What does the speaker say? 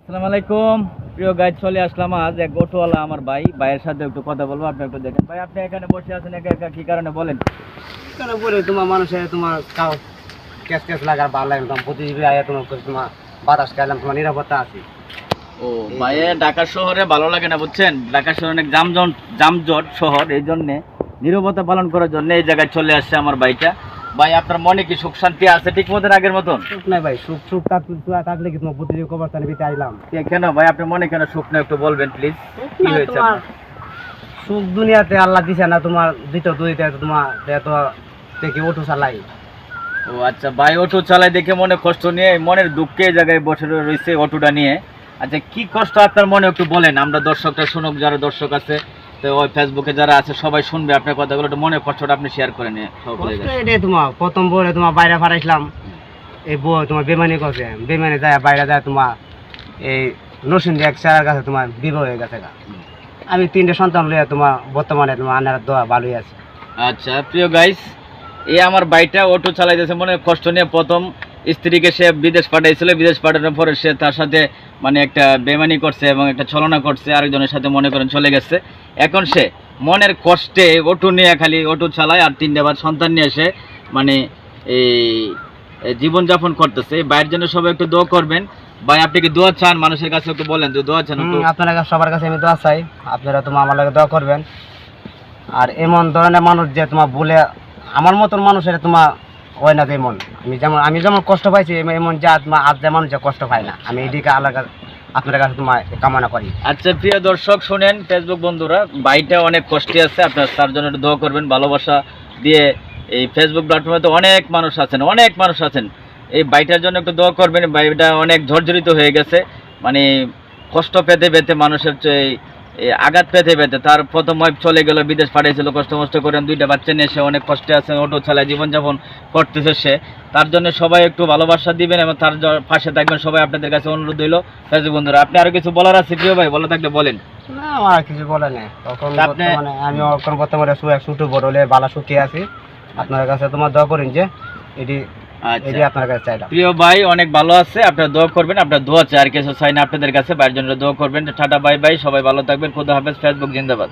আসসালামু আলাইকুম প্রিয় গাইড, চলে আসলাম আজ এক অটোওয়ালা আমার ভাইয়ের সাথে একটু কথা বলবো। আপনি একটু দেখেন। ভাই, আপনি এখানে বসে আছেন একা একা, কি কারণে বলেন? কেন বলে তোমার মানুষের তোমার কাউ ক্যাশ ক্যাশ লাগার ভালো লাগে তোমার প্রতিজীবী আয়া তোমার তোমার বাতাস খাইলাম তোমার নিরাপত্তা আছে। ও ভাইয়ে, ঢাকা শহরে ভালো লাগে না বুঝছেন। ঢাকা শহরে অনেক জামজট শহর, এই জন্যে নীরবতা পালন করার জন্য এই জায়গায় চলে আসছে আমার ভাইটা। ভাই, আপনার মনে কি সুখ শান্তি আছে ঠিক মতন আগের মতন? সুখ নাই ভাই, সুখ সুখ থাকলে কি তোমার প্রতিজীবী কবরস্থানে ভিতরে আইলাম। কেন ভাই, আপনার মনে কেন সুখ নেই একটু বলবেন প্লিজ, কি হয়েছে তোমার আপনার? সুখ দুনিয়াতে আল্লাহ দিছে না, তোমার দ্বিতীয় দুইতে তোমার এত দেখি ওঠো চালাই। ও আচ্ছা ভাই, অটো চালায় দেখে মনে কষ্ট নিয়ে মনের দুঃখে এই জায়গায় বসে রয়েছে অটোটা নিয়ে। আচ্ছা, কি কষ্ট আপনার মনে একটু বলেন, আমরা দর্শকটা শুনুক, যারা দর্শক আছে তো ওই ফেসবুকে যারা আছে সবাই শুনবে আপনার কথাগুলো। একটু মনের কষ্টটা আপনি শেয়ার করে নিয়ে এটাই তোমার প্রথম বউরে তোমার বাইরে ফারাইছিলাম, এই বউ তোমার বেমানি করছে, বেমানি যায় বাইরে যায় তোমার এই নসিন এক স্যারের কাছে তোমার বিবাহ হয়ে গেছে গা। আমি 3টে সন্তান লইয়া তোমার বর্তমানে তোমার আনার দোয়া ভালোই আছে। আচ্ছা প্রিয় গাইস, এই আমার ভাইটা অটো চালাইতেছে মনে কষ্ট নিয়ে। প্রথম স্ত্রীকে সে বিদেশ পাঠাইছিল, বিদেশ পাঠানোর পরে সে তার সাথে মানে একটা বেমানি করছে এবং একটা ছলনা করছে, আরেকজনের সাথে মনে করেন চলে গেছে। এখন সে মনের কষ্টে অটো নিয়ে খালি অটো চালায় আর 3টে সন্তান নিয়ে এসে মানে এই জীবনযাপন করতেছে। এই ভাইয়ের জন্য সবাই একটু দোয়া করবেন। ভাই, আপনি কি দোয়া চান? মানুষের কাছে একটু বলেন যে দোয়া চান একটু। আপনারা সবার কাছে আমি দোয়া চাই, আপনারা তোমার আমার লাগে দোয়া করবেন। আর এমন ধরনের মানুষ যে তোমার বলে আমার মতন মানুষের তোমার হয় না, যেমন আমি যেমন কষ্ট পাইছি এমন যে আজ যে মানুষ যে কষ্ট পায় না, আমি এদিকে আলাদা আপনার কাছে তোমার কামনা করি। আচ্ছা প্রিয় দর্শক শুনেন, ফেসবুক বন্ধুরা, ভাইটা অনেক কষ্টে আছে, আপনার তার জন্য একটু দোয়া করবেন ভালোবাসা দিয়ে। এই ফেসবুক প্ল্যাটফর্মে তো অনেক মানুষ আছেন, এই ভাইটার জন্য একটু দোয়া করবেন। ভাইটা অনেক জর্জরিত হয়ে গেছে, মানে কষ্ট পেতে পেতে মানুষের আঘাত পেতে পেতে তার প্রথম ওয়াইফ চলে গেল, বিদেশ পাঠিয়েছিল, কষ্ট মষ্ট করেন 2টা বাচ্চা নিয়ে সে অনেক কষ্টে আছে, অটো চালায় জীবনযাপন করতেছে সে। তার জন্য সবাই একটু ভালোবাসা দিবেন এবং তার পাশে থাকবেন সবাই। আপনাদের কাছে অনুরোধ হইল ফেসবুক বন্ধুরা, আপনি আরো কিছু বলার আছে প্রিয় ভাই? বলা থাকলে বলেন। না, আমার আর কিছু বলে নেই, তখন বর্তমানে আমি এখন বর্তমানে ছোট বড় হলে ভালো সুখী আছি। আপনার কাছে তোমার দোয়া করেন যে এটি আপনার কাছে চাইলাম। প্রিয় ভাই অনেক ভালো আছে, আপনারা দোয়া করবেন, আপনার দোয়া চাই আর কিছু চাই না আপনাদের কাছে। ভাইয়ের জন্য দোয়া করবেন। টাটা, বাই বাই, সবাই ভালো থাকবেন, খোদা হাফেজ, ফেসবুক জিন্দাবাদ।